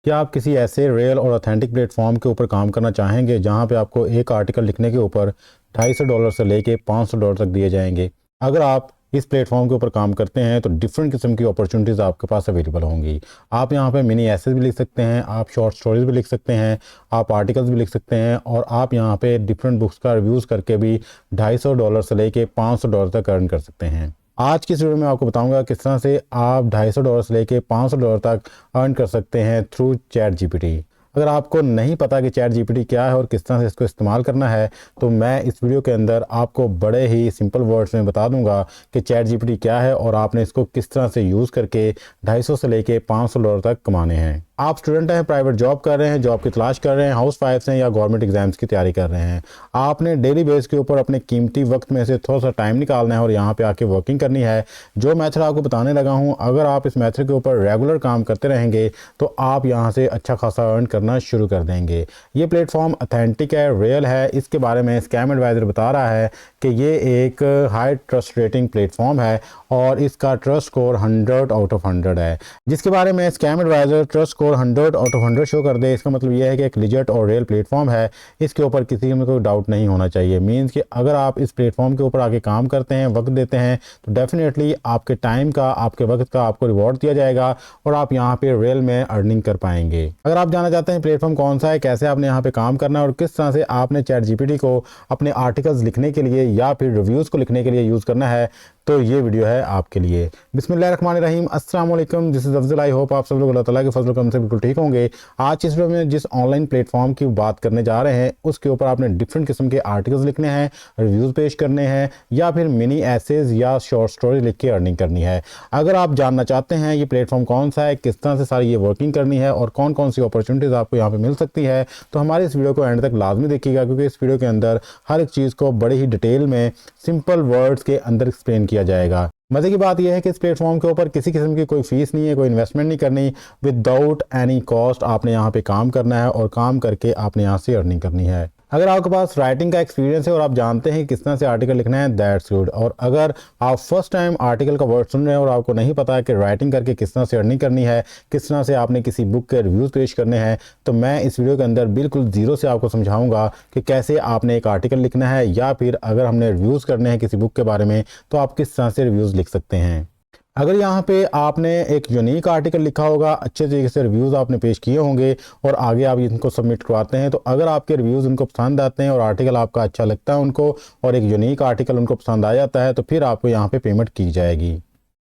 क्या आप किसी ऐसे रियल और ऑथेंटिक प्लेटफॉर्म के ऊपर काम करना चाहेंगे जहां पे आपको एक आर्टिकल लिखने के ऊपर $250 से लेके $500 तक दिए जाएंगे? अगर आप इस प्लेटफॉर्म के ऊपर काम करते हैं तो डिफरेंट किस्म की अपॉर्चुनिटीज़ आपके पास अवेलेबल होंगी। आप यहां पे मिनी एसेज भी लिख सकते हैं, आप शॉर्ट स्टोरीज भी लिख सकते हैं, आप आर्टिकल्स भी लिख सकते हैं और आप यहां पे डिफरेंट बुक्स का रिव्यूज़ करके भी $250 से लेके $500 तक अर्न कर सकते हैं। आज की इस वीडियो में आपको बताऊंगा किस तरह से आप $250 से लेके $500 तक अर्न कर सकते हैं थ्रू चैट जीपीटी। अगर आपको नहीं पता कि चैट जीपीटी क्या है और किस तरह से इसको इस्तेमाल करना है, तो मैं इस वीडियो के अंदर आपको बड़े ही सिंपल वर्ड्स में बता दूंगा कि चैट जीपीटी क्या है और आपने इसको किस तरह से यूज़ करके 250 से लेके $500 तक कमाने हैं। आप स्टूडेंट हैं, प्राइवेट जॉब कर रहे हैं, जॉब की तलाश कर रहे हैं, हाउस वाइफ्स हैं या गवर्नमेंट एग्जाम्स की तैयारी कर रहे हैं। आपने डेली बेस के ऊपर अपने कीमती वक्त में से थोड़ा सा टाइम निकालना है और यहाँ पे आके वर्किंग करनी है। जो मेथड आपको बताने लगा हूँ, अगर आप इस मेथड के ऊपर रेगुलर काम करते रहेंगे तो आप यहाँ से अच्छा खासा अर्न करना शुरू कर देंगे। ये प्लेटफॉर्म ऑथेंटिक है, रियल है। इसके बारे में स्कैम एडवाइजर बता रहा है कि ये एक हाई ट्रस्ट रेटिंग प्लेटफॉर्म है और इसका ट्रस्ट स्कोर 100 आउट ऑफ 100 है। जिसके बारे में scam adviser trust score 100 out of 100 show कर दे, इसका मतलब ये है कि एक लिजिट और रियल प्लेटफॉर्म है। इसके ऊपर किसी में कोई डाउट नहीं होना चाहिए। मीन्स कि अगर आप इस प्लेटफॉर्म के ऊपर आके काम करते हैं, वक्त देते हैं, तो डेफिनेटली आपके टाइम का, आपके वक्त का आपको रिवॉर्ड दिया जाएगा और आप यहाँ पे रियल में अर्निंग कर पाएंगे। अगर आप जानना चाहते हैं प्लेटफॉर्म कौन सा है, कैसे आपने यहाँ पे काम करना है और किस तरह से आपने चैट जीपीटी को अपने आर्टिकल्स लिखने के लिए या फिर रिव्यूज़ को लिखने के लिए यूज़ करना है, तो ये वीडियो है आपके लिए। बिस्मिल्लाहिर्रहमानिर्रहीम, अस्सलाम वालेकुम, this is Afzal. I hope आप सब लोग अल्लाह ताला के फजल करम से बिल्कुल ठीक होंगे। आज इस वीडियो में जिस ऑनलाइन प्लेटफॉर्म की बात करने जा रहे हैं, उसके ऊपर आपने डिफरेंट किस्म के आर्टिकल्स लिखने हैं, रिव्यूज़ पेश करने हैं या फिर मिनी एसेज या शॉर्ट स्टोरी लिख के अर्निंग करनी है। अगर आप जानना चाहते हैं ये प्लेटफॉर्म कौन सा है, किस तरह से सारी ये वर्किंग करनी है और कौन कौन सी अपॉर्चुनिटीज़ आपको यहाँ पे मिल सकती है, तो हमारे इस वीडियो को एंड तक लाजमी देखिएगा, क्योंकि इस वीडियो के अंदर हर एक चीज़ को बड़े ही डिटेल में सिंपल वर्ड्स के अंदर एक्सप्लेन किया जाएगा। मज़े की बात यह है कि इस प्लेटफॉर्म के ऊपर किसी किस्म की कोई फीस नहीं है, कोई इन्वेस्टमेंट नहीं करनी। विदाउट एनी कॉस्ट आपने यहाँ पे काम करना है और काम करके आपने यहाँ से अर्निंग करनी है। अगर आपके पास राइटिंग का एक्सपीरियंस है और आप जानते हैं किस तरह से आर्टिकल लिखना है, दैट्स गुड। और अगर आप फर्स्ट टाइम आर्टिकल का वर्ड सुन रहे हैं और आपको नहीं पता है कि राइटिंग करके किस तरह से अर्निंग करनी है, किस तरह से आपने किसी बुक के रिव्यूज़ पेश करने हैं, तो मैं इस वीडियो के अंदर बिल्कुल ज़ीरो से आपको समझाऊंगा कि कैसे आपने एक आर्टिकल लिखना है या फिर अगर हमने रिव्यूज़ करने हैं किसी बुक के बारे में तो आप किस तरह से रिव्यूज़ लिख सकते हैं। अगर यहाँ पे आपने एक यूनिक आर्टिकल लिखा होगा, अच्छे तरीके से रिव्यूज़ आपने पेश किए होंगे और आगे आप इनको सबमिट करवाते हैं, तो अगर आपके रिव्यूज़ उनको पसंद आते हैं और आर्टिकल आपका अच्छा लगता है उनको और एक यूनिक आर्टिकल उनको पसंद आ जाता है, तो फिर आपको यहाँ पे पेमेंट की जाएगी।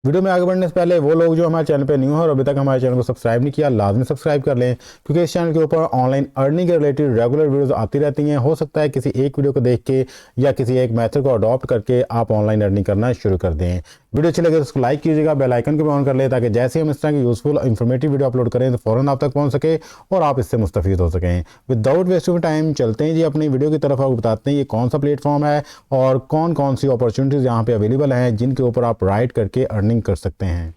वीडियो में आगे बढ़ने से पहले वो लोग जो हमारे चैनल पे न्यू है और अभी तक हमारे चैनल को सब्सक्राइब नहीं किया, लाजमी सब्सक्राइब कर लें, क्योंकि इस चैनल के ऊपर ऑनलाइन अर्निंग के रिलेटेड रेगुलर वीडियोस आती रहती हैं। हो सकता है किसी एक वीडियो को देख के या किसी एक मेथड को अडॉप्ट करके आप ऑनलाइन अर्निंग करना शुरू कर दें। वीडियो अच्छी लगे तो उसको लाइक कीजिएगा, बेल आइकन को भी ऑन कर लें, ताकि जैसे हम इस तरह की यूजफुल इंफॉर्मेटिव वीडियो अपलोड करें तो फ़ौरन आप तक पहुँच सके और आप इससे मुस्तफ़ीद हो सकें। विदाउट वेस्टिंग टाइम चलते हैं जी अपनी वीडियो की तरफ। आपको बताते हैं ये कौन सा प्लेटफॉर्म है और कौन कौन सी अपॉर्चुनिटीज़ यहाँ पे अवेलेबल हैं जिनके ऊपर आप राइट करके अर्निंग कर सकते हैं।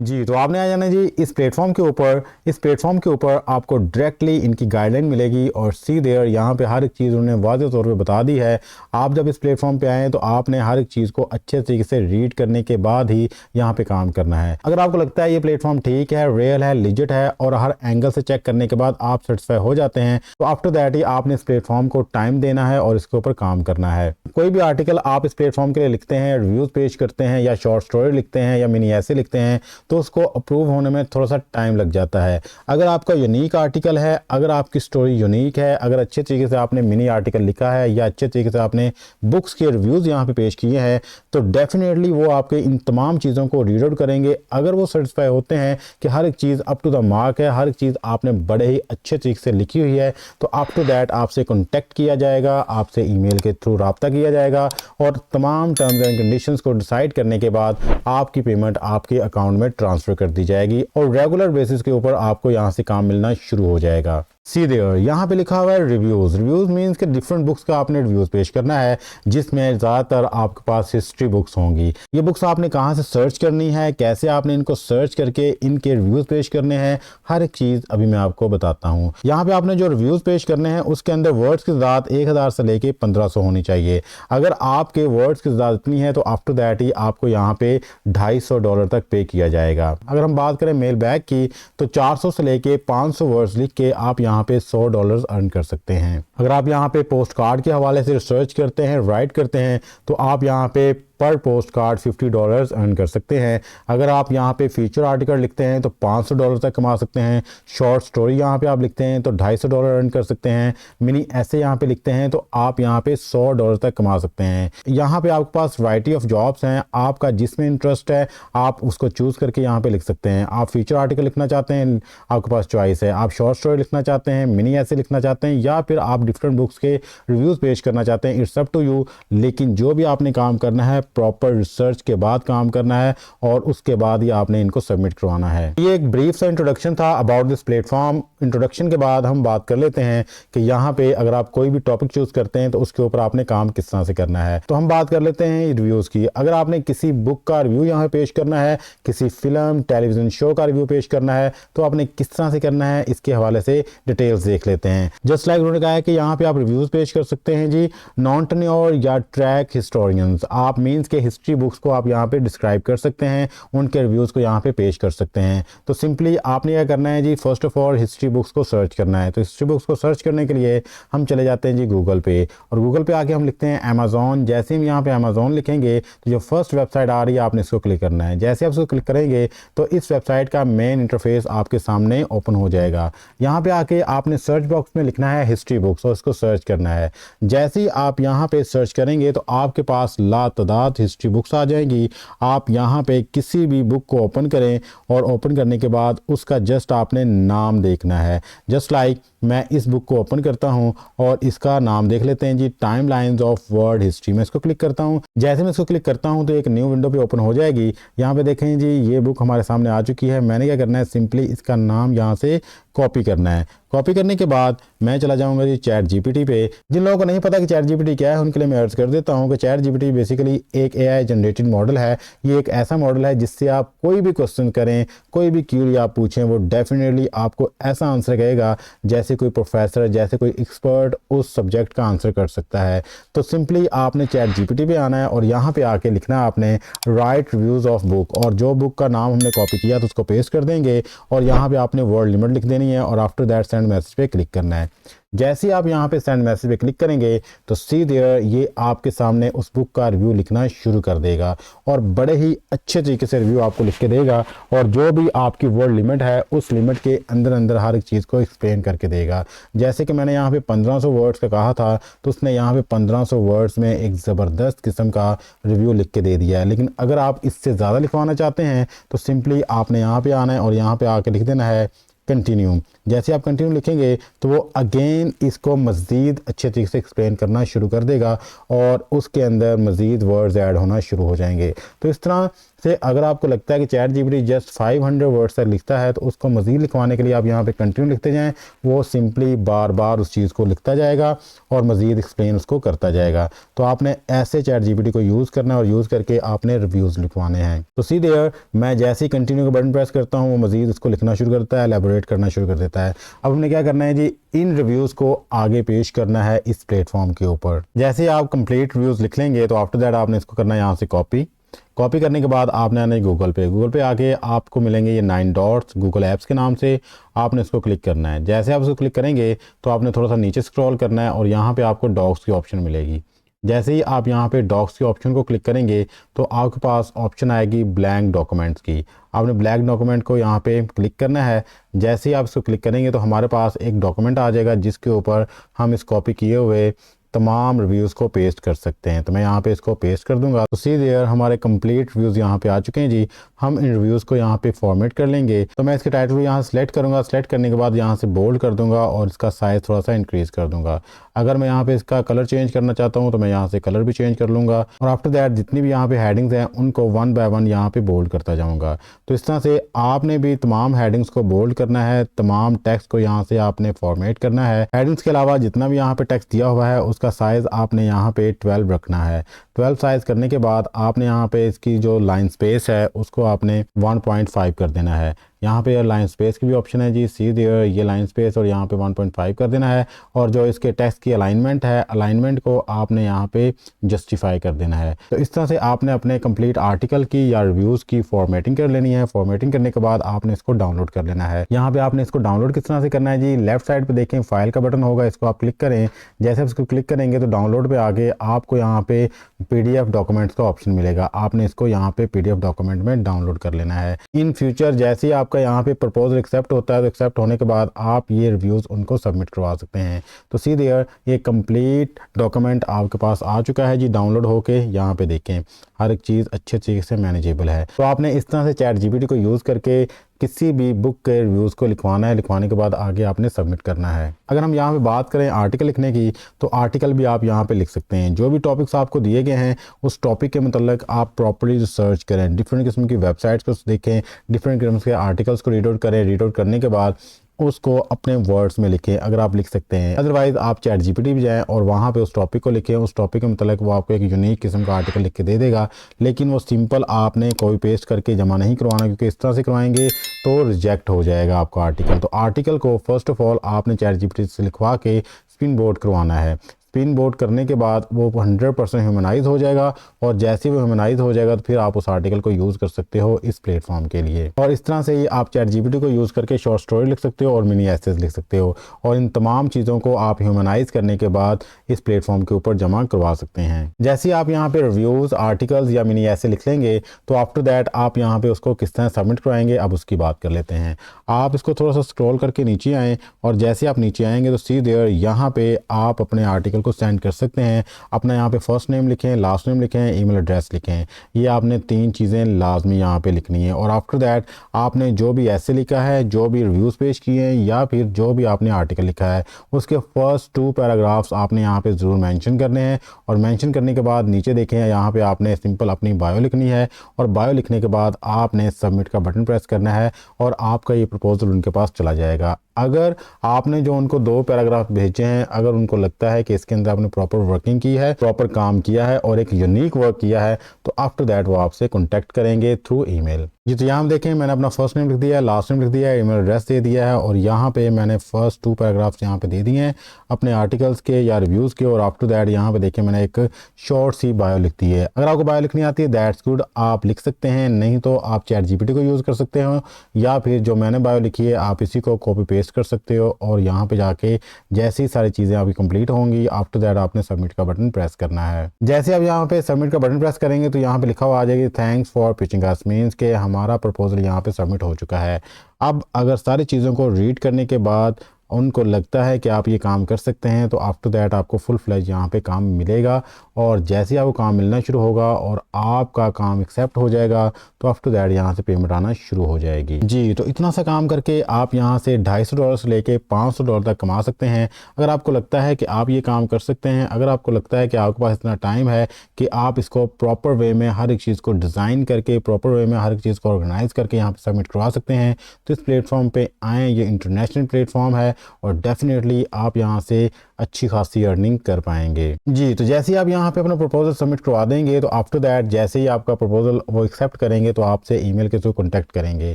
जी, तो आपने आ जाना जी इस प्लेटफॉर्म के ऊपर। इस प्लेटफॉर्म के ऊपर आपको डायरेक्टली इनकी गाइडलाइन मिलेगी और सी देयर यहाँ पे हर एक चीज़ उन्होंने वाज़ेह तौर पे बता दी है। आप जब इस प्लेटफॉर्म पे आएँ तो आपने हर एक चीज़ को अच्छे तरीके से रीड करने के बाद ही यहाँ पे काम करना है। अगर आपको लगता है ये प्लेटफॉर्म ठीक है, रियल है, लिजिट है और हर एंगल से चेक करने के बाद आप सेटिस्फाई हो जाते हैं, तो आफ्टर दैट ही आपने इस प्लेटफॉर्म को टाइम देना है और इसके ऊपर काम करना है। कोई भी आर्टिकल आप इस प्लेटफॉर्म के लिए लिखते हैं, रिव्यूज़ पेश करते हैं या शॉर्ट स्टोरी लिखते हैं या मिनी ऐसे लिखते हैं, तो उसको अप्रूव होने में थोड़ा सा टाइम लग जाता है। अगर आपका यूनिक आर्टिकल है, अगर आपकी स्टोरी यूनिक है, अगर अच्छे तरीके से आपने मिनी आर्टिकल लिखा है या अच्छे तरीके से आपने बुक्स के रिव्यूज़ यहाँ पे पेश किए हैं, तो डेफिनेटली वो आपके इन तमाम चीज़ों को रीड आउट करेंगे। अगर वो सेटिस्फाई होते हैं कि हर एक चीज़ अप टू द मार्क है, हर एक चीज़ आपने बड़े ही अच्छे तरीके से लिखी हुई है, तो अप टू दैट आपसे कॉन्टैक्ट किया जाएगा, आपसे ईमेल के थ्रू रब्ता किया जाएगा और तमाम टर्म्स एंड कंडीशंस को डिसाइड करने के बाद आपकी पेमेंट आपके अकाउंट में ट्रांसफ़र कर दी जाएगी और रेगुलर बेसिस के ऊपर आपको यहाँ से काम मिलना शुरू हो जाएगा। सी देयर, यहाँ पे लिखा हुआ है रिव्यूज़। रिव्यूज़ मीन्स कि डिफरेंट बुक्स का आपने रिव्यूज़ पेश करना है, जिसमें ज़्यादातर आपके पास हिस्ट्री बुक्स होंगी। ये बुक्स आपने कहाँ से सर्च करनी है, कैसे आपने इनको सर्च करके इनके रिव्यूज़ पेश करने हैं, हर एक चीज़ अभी मैं आपको बताता हूँ। यहाँ पे आपने जो रिव्यूज़ पेश करने हैं उसके अंदर वर्ड्स की तादाद 1000 से लेके 1500 होनी चाहिए। अगर आपके वर्ड्स की तादाद इतनी है तो आफ्टर दैट ही आपको यहाँ पे $250 तक पे किया जाएगा। अगर हम बात करें मेल बैग की तो 400 से लेके 500 वर्ड्स लिख के आप यहाँ पे $100 अर्न कर सकते हैं। अगर आप यहाँ पे पोस्ट कार्ड के हवाले से रिसर्च करते हैं, राइट करते हैं, तो आप यहाँ पे पर पोस्ट कार्ड $50 अर्न कर सकते हैं। अगर आप यहाँ पे फीचर आर्टिकल लिखते हैं तो $500 तक कमा सकते हैं। शॉर्ट स्टोरी यहाँ पे आप लिखते हैं तो $250 अर्न कर सकते हैं। मिनी ऐसे यहाँ पे लिखते हैं तो आप यहाँ पे $100 तक कमा सकते हैं। यहाँ पे आपके पास वैरायटी ऑफ जॉब्स हैं, आपका जिसमें इंटरेस्ट है आप उसको चूज़ करके यहाँ पे लिख सकते हैं। आप फीचर आर्टिकल लिखना चाहते हैं, आपके पास चॉइस है। आप शॉर्ट स्टोरी लिखना चाहते हैं, मिनी ऐसे लिखना चाहते हैं, या फिर आप डिफरेंट बुक्स के रिव्यूज़ पेश करना चाहते हैं, इट्स अप टू यू। लेकिन जो भी आपने काम करना है प्रॉपर रिसर्च के बाद काम करना है और उसके बाद ही आपने इनको सबमिट करवाना है। ये एक ब्रीफ सा इंट्रोडक्शन था अबाउट दिस प्लेटफॉर्म। इंट्रोडक्शन के बाद हम बात कर लेते हैं कि यहाँ पे अगर आप कोई भी टॉपिक चूज करते हैं तो उसके ऊपर आपने काम किस तरह से करना है। तो हम बात कर लेते हैं रिव्यूज की। अगर आपने किसी बुक का रिव्यू यहाँ पेश करना है, किसी फिल्म टेलीविजन शो का रिव्यू पेश करना है, तो आपने किस तरह से करना है इसके हवाले से डिटेल्स देख लेते हैं। जस्ट लाइक उन्होंने कहा है कि यहाँ पे आप रिव्यूज पेश कर सकते हैं जी। नॉन टेन्योर या ट्रैक हिस्टोरियंस, आप मीन्स के हिस्ट्री बुक्स को आप यहाँ पे डिस्क्राइब कर सकते हैं, उनके रिव्यूज को यहाँ पे पेश कर सकते हैं। तो सिंपली आपने क्या करना है जी, first of all history books को सर्च करना है। तो हिस्ट्री बुक्स को सर्च करने के लिए हम चले जाते हैं जी गूगल पे, और गूगल पे आके हम लिखते हैं अमेजोन। जैसे हम यहाँ पे अमेजोन लिखेंगे तो जो फर्स्ट वेबसाइट आ रही है आपने इसको क्लिक करना है। जैसे आप इसको क्लिक करेंगे तो इस वेबसाइट का मेन इंटरफेस आपके सामने ओपन हो जाएगा। यहाँ पे आके आपने सर्च बॉक्स में लिखना है हिस्ट्री बुक्स और इसको सर्च करना है। जैसे ही आप यहाँ पे सर्च करेंगे तो आपके पास लातादाद हिस्ट्री बुक्स आ जाएंगी। आप यहाँ पे किसी भी बुक को ओपन करें और ओपन करने के बाद उसका जस्ट आपने नाम देखना है। जस्ट लाइक मैं इस बुक को ओपन करता हूं और इसका नाम देख लेते हैं जी, टाइमलाइंस ऑफ वर्ल्ड हिस्ट्री। मैं इसको क्लिक करता हूं। जैसे मैं इसको क्लिक करता हूं तो एक न्यू विंडो पे ओपन हो जाएगी। यहाँ पे देखें जी ये बुक हमारे सामने आ चुकी है। मैंने क्या करना है, सिंपली इसका नाम यहाँ से कॉपी करना है। कॉपी करने के बाद मैं चला जाऊंगा जी चैट जीपीटी पे। जिन लोगों को नहीं पता कि चैट जीपीटी क्या है उनके लिए मैं अर्ज कर देता हूं कि चैट जीपीटी बेसिकली एक एआई जनरेटेड मॉडल है। ये एक ऐसा मॉडल है जिससे आप कोई भी क्वेश्चन करें, कोई भी क्यूरी आप पूछें, वो डेफिनेटली आपको ऐसा आंसर कहेगा जैसे कोई प्रोफेसर, जैसे कोई एक्सपर्ट उस सब्जेक्ट का आंसर कर सकता है। तो सिंपली आपने चैट जीपीटी पे आना है और यहाँ पे आके लिखना है आपने राइट रिव्यूज ऑफ बुक, और जो बुक का नाम हमने कॉपी किया तो उसको पेस्ट कर देंगे और यहाँ पे आपने वर्ड लिमिट लिख देनी है और आफ्टर दैट सेंड मैसेज पे क्लिक करना है। जैसे ही आप यहाँ पे सेंड मैसेज पे क्लिक करेंगे तो सी देयर ये आपके सामने उस बुक का रिव्यू लिखना शुरू कर देगा और बड़े ही अच्छे तरीके से रिव्यू आपको लिख के देगा, और जो भी आपकी वर्ड लिमिट है उस लिमिट के अंदर अंदर हर एक चीज़ को एक्सप्लेन करके देगा। जैसे कि मैंने यहाँ पे 1500 वर्ड्स का कहा था तो उसने यहाँ पे 1500 वर्ड्स में एक ज़बरदस्त किस्म का रिव्यू लिख के दे दिया है। लेकिन अगर आप इससे ज़्यादा लिखवाना चाहते हैं तो सिंपली आपने यहाँ पे आना है और यहाँ पे आके लिख देना है कंटिन्यू। जैसे आप कंटिन्यू लिखेंगे तो वो अगेन इसको मज़ीद अच्छे तरीके से एक्सप्लेन करना शुरू कर देगा और उसके अंदर मज़ीद वर्ड्स ऐड होना शुरू हो जाएंगे। तो इस तरह से अगर आपको लगता है कि चैट जीपीटी जस्ट 500 वर्ड्स तक लिखता है तो उसको मज़ीद लिखवाने के लिए आप यहाँ पे कंटिन्यू लिखते जाएं, वो सिंपली बार बार उस चीज़ को लिखता जाएगा और मज़ीद एक्सप्लेन उसको करता जाएगा। तो आपने ऐसे चैट जीपीटी को यूज़ करना है और यूज़ करके आपने रिव्यूज़ लिखवाने हैं। तो सी देयर मैं जैसे ही कंटिन्यू का बटन प्रेस करता हूँ वो मज़ीद उसको लिखना शुरू करता है, एलैबोरेट करना शुरू कर देता है। अब हमने क्या करना है जी, इन रिव्यूज़ को आगे पेश करना है इस प्लेटफॉर्म के ऊपर। जैसे आप कंप्लीट रिव्यूज़ लिख लेंगे तो आफ्टर दैट आपने इसको करना है यहाँ से कॉपी करने के बाद आपने आना है गूगल पे आके आपको मिलेंगे ये 9 डॉट्स गूगल ऐप्स के नाम से। आपने इसको क्लिक करना है। जैसे आप इसको क्लिक करेंगे तो आपने थोड़ा सा नीचे स्क्रॉल करना है और यहाँ पे आपको डॉग्स की ऑप्शन मिलेगी। जैसे ही आप यहाँ पे डॉक्स के ऑप्शन को क्लिक करेंगे तो आपके पास ऑप्शन आएगी ब्लैंक डॉक्यूमेंट्स की। आपने ब्लैंक डॉक्यूमेंट को यहाँ पे क्लिक करना है। जैसे ही आप इसको क्लिक करेंगे तो हमारे पास एक डॉक्यूमेंट आ जाएगा जिसके ऊपर हम इस कॉपी किए हुए तमाम रिव्यूज़ को पेस्ट कर सकते हैं। तो मैं यहाँ पे इसको पेस्ट कर दूंगा। तो सी देयर हमारे कंप्लीट रिव्यूज़ यहाँ पे आ चुके हैं जी। हम इन रिव्यूज़ को यहाँ पे फॉर्मेट कर लेंगे। तो मैं इसके टाइटल को यहाँ सेलेक्ट करूँगा। सेलेक्ट करने के बाद यहाँ से बोल्ड कर दूंगा और इसका साइज़ थोड़ा सा इंक्रीज़ कर दूंगा। अगर मैं यहाँ पे इसका कलर चेंज करना चाहता हूँ तो मैं यहाँ से कलर भी चेंज कर लूँगा और आफ्टर दैट जितनी भी यहाँ पे हेडिंग्स हैं उनको 1 बाय 1 यहाँ पे बोल्ड करता जाऊँगा। तो इस तरह से आपने भी तमाम हेडिंग्स को बोल्ड करना है, तमाम टेक्स्ट को यहाँ से आपने फॉर्मेट करना है। हेडिंग्स के अलावा जितना भी यहाँ पे टेक्स्ट दिया हुआ है उसका साइज़ आपने यहाँ पे 12 रखना है। 12 साइज़ करने के बाद आपने यहाँ पे इसकी जो लाइन स्पेस है उसको आपने 1.5 कर देना है। यहाँ पे लाइन स्पेस की भी ऑप्शन है जी, सी देयर, ये लाइन स्पेस और यहाँ पे 1.5 कर देना है। और जो इसके टेक्स्ट की अलाइनमेंट है, अलाइनमेंट को आपने यहाँ पे जस्टिफाई कर देना है। तो इस तरह से आपने अपने कंप्लीट आर्टिकल की या रिव्यूज़ की फॉर्मेटिंग कर लेनी है। फॉर्मेटिंग करने के बाद आपने इसको डाउनलोड कर लेना है। यहाँ पे आपने इसको डाउनलोड किस तरह से करना है जी, लेफ्ट साइड पे देखें फाइल का बटन होगा, इसको आप क्लिक करें। जैसे आप इसको क्लिक करेंगे तो डाउनलोड पे आगे आपको यहाँ पे PDF डॉक्यूमेंट्स का ऑप्शन मिलेगा। आपने इसको यहाँ पे PDF डॉक्यूमेंट में डाउनलोड कर लेना है। इन फ्यूचर जैसे ही आपका यहाँ पे प्रपोजल एक्सेप्ट होता है तो एक्सेप्ट होने के बाद आप ये रिव्यूज़ उनको सबमिट करवा सकते हैं। तो सी देयर, ये कंप्लीट डॉक्यूमेंट आपके पास आ चुका है जी डाउनलोड होके। यहाँ पे देखें हर एक चीज़ अच्छे तरीके से मैनेजेबल है। तो आपने इस तरह से ChatGPT को यूज़ करके किसी भी बुक के रिव्यूज़ को लिखवाना है। लिखवाने के बाद आगे आपने सबमिट करना है। अगर हम यहाँ पे बात करें आर्टिकल लिखने की तो आर्टिकल भी आप यहाँ पे लिख सकते हैं। जो भी टॉपिक्स आपको दिए गए हैं उस टॉपिक के मतलब आप प्रॉपर्ली रिसर्च करें, डिफरेंट किस्म की वेबसाइट्स को देखें, डिफरेंट किस्म के आर्टिकल्स को रीड आउट करें। रीड आउट करने के बाद उसको अपने वर्ड्स में लिखें अगर आप लिख सकते हैं। अदरवाइज़ आप ChatGPT भी जाएं और वहाँ पे उस टॉपिक को लिखें। उस टॉपिक के मतलब वो आपको एक यूनिक किस्म का आर्टिकल लिख के दे देगा, लेकिन वो सिंपल आपने कॉपी पेस्ट करके जमा नहीं करवाना, क्योंकि इस तरह से करवाएंगे तो रिजेक्ट हो जाएगा आपका आर्टिकल। तो आर्टिकल को फर्स्ट ऑफ ऑल आपने ChatGPT से लिखवा के स्पिन बोर्ड करवाना है। स्पिन बोर्ड करने के बाद वो 100% ह्यूमनाइज हो जाएगा और जैसे वो ह्यूमनाइज हो जाएगा तो फिर आप उस आर्टिकल को यूज़ कर सकते हो इस प्लेटफॉर्म के लिए। और इस तरह से ही आप ChatGPT को यूज़ करके शॉर्ट स्टोरी लिख सकते हो और मिनी एसेज लिख सकते हो। और इन तमाम चीज़ों को आप ह्यूमनाइज करने के बाद इस प्लेटफॉर्म के ऊपर जमा करवा सकते हैं। जैसे आप यहाँ पे रिव्यूज़, आर्टिकल्स या मिनी एसे लिख लेंगे तो आफ्टर दैट आप यहाँ पे उसको किस तरह सबमिट करवाएंगे, अब उसकी बात कर लेते हैं। आप इसको थोड़ा सा स्क्रॉल करके नीचे आएँ और जैसे आप नीचे आएंगे तो सी देयर, यहाँ पे आप अपने आर्टिकल को सेंड कर सकते हैं। अपना यहाँ पे फर्स्ट नेम लिखें, लास्ट नेम लिखें, ईमेल एड्रेस लिखें। ये आपने 3 चीज़ें लाजमी यहाँ पे लिखनी है। और आफ्टर दैट आपने जो भी ऐसे लिखा है, जो भी रिव्यूज़ पेश किए हैं या फिर जो भी आपने आर्टिकल लिखा है उसके फर्स्ट 2 पैराग्राफ्स आपने यहाँ पे ज़रूर मेंशन करने हैं। और मेंशन करने के बाद नीचे देखें यहाँ पे आपने सिंपल अपनी बायो लिखनी है और बायो लिखने के बाद आपने सबमिट का बटन प्रेस करना है और आपका ये प्रपोजल उनके पास चला जाएगा। अगर आपने जो उनको 2 पैराग्राफ भेजे हैं, अगर उनको लगता है कि इसके अंदर आपने प्रॉपर वर्किंग की है, प्रॉपर काम किया है और एक यूनिक वर्क किया है, तो आफ्टर दैट वो आपसे कॉन्टैक्ट करेंगे थ्रू ईमेल। जी, तो यहाँ देखें मैंने अपना फर्स्ट नेम लिख दिया है, लास्ट नेम लिख दिया है, ईमेल एड्रेस दे दिया है और यहाँ पे मैंने फर्स्ट 2 पैराग्राफ्स यहाँ पे दे दिए हैं अपने आर्टिकल्स के या रिव्यूज़ के। और आफ्टर दैट यहाँ पे देखें मैंने एक शॉर्ट सी बायो लिख दी है। अगर आपको बायो लिखनी आती है दैट्स गुड, आप लिख सकते हैं, नहीं तो आप ChatGPT को यूज़ कर सकते हो या फिर जो मैंने बायो लिखी है आप इसी को कॉपी पेस्ट कर सकते हो। और यहाँ पे जाके जैसे ही सारी चीज़ें आपकी कंप्लीट होंगी आफ्टर दैट आपने सबमिट का बटन प्रेस करना है। जैसे आप यहाँ पे सबमिट का बटन प्रेस करेंगे तो यहाँ पे लिखा हुआ आ जाएगी thanks for pitching us, means के हमारा प्रपोजल यहाँ पे सबमिट हो चुका है। अब अगर सारी चीज़ों को रीड करने के बाद उनको लगता है कि आप ये काम कर सकते हैं तो आफ्टर दैट आपको फुल फ्लैज यहाँ पे काम मिलेगा। और जैसे ही आपको काम मिलना शुरू होगा और आपका काम एक्सेप्ट हो जाएगा तो आफ्टर दैट यहाँ से पेमेंट आना शुरू हो जाएगी। जी, तो इतना सा काम करके आप यहाँ से $250 से लेके $500 तक कमा सकते हैं। अगर आपको लगता है कि आप ये काम कर सकते हैं, अगर आपको लगता है कि आपके पास इतना टाइम है कि आप इसको प्रॉपर वे में हर एक चीज़ को डिज़ाइन करके, प्रॉपर वे में हर एक चीज़ को ऑर्गेनाइज करके यहाँ पे सबमिट करवा सकते हैं, तो इस प्लेटफॉर्म पे आएँ। ये इंटरनेशनल प्लेटफॉर्म है और डेफिनेटली आप यहाँ से अच्छी खासी अर्निंग कर पाएंगे। जी, तो जैसे ही आप यहाँ पे अपना प्रपोजल सबमिट करवा देंगे तो आफ्टर दैट जैसे ही आपका प्रपोजल वो एक्सेप्ट करेंगे तो आपसे ईमेल के थ्रू कॉन्टैक्ट करेंगे।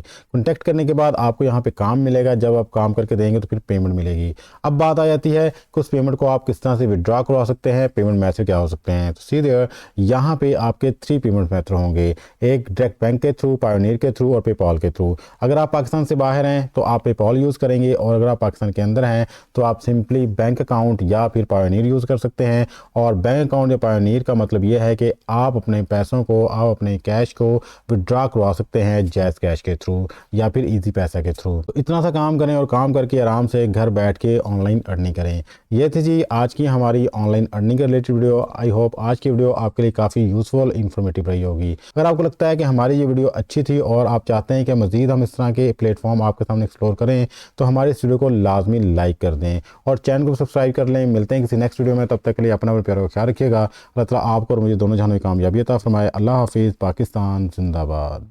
कॉन्टैक्ट करने के बाद आपको यहाँ पे काम मिलेगा, जब आप काम करके देंगे तो फिर पेमेंट मिलेगी। अब बात आ जाती है कि उस पेमेंट को आप किस तरह से विड्रॉ करवा सकते हैं, पेमेंट मैथड क्या हो सकते हैं। तो सीधे यहाँ पे आपके 3 पेमेंट मैथड होंगे, एक डायरेक्ट बैंक के थ्रू, पायोनियर के थ्रू और पेपॉल के थ्रू। अगर आप पाकिस्तान से बाहर हैं तो आप पेपॉल यूज़ करेंगे और अगर आप पाकिस्तान के अंदर हैं तो आप सिंपली बैंक अकाउंट या फिर पायोनियर यूज़ कर सकते हैं। और बैंक अकाउंट या पायोनियर का मतलब ये है कि आप अपने पैसों को, आप अपने कैश को विड्रॉ करवा सकते हैं जैज़ कैश के थ्रू या फिर इजी पैसा के थ्रू। तो इतना सा काम करें और काम करके आराम से घर बैठ के ऑनलाइन अर्निंग करें। ये थी जी आज की हमारी ऑनलाइन अर्निंग के रिलेटेड वीडियो। आई होप आज की वीडियो आपके लिए काफ़ी यूज़फुल, इन्फॉर्मेटिव रही होगी। अगर आपको लगता है कि हमारी ये वीडियो अच्छी थी और आप चाहते हैं कि मज़ीद हम इस तरह के प्लेटफॉर्म आपके सामने एक्सप्लोर करें तो हमारे इस वीडियो को लाजमी लाइक कर दें और चैनल को सब्सक्राइब कर लें। मिलते हैं किसी नेक्स्ट वीडियो में, तब तक के लिए अपना और प्यार का ख्याल रखिएगा। अल्लाह ताला आपको और मुझे दोनों जहानों में कामयाबी अता फरमाए। अल्लाह हाफिज़। पाकिस्तान जिंदाबाद।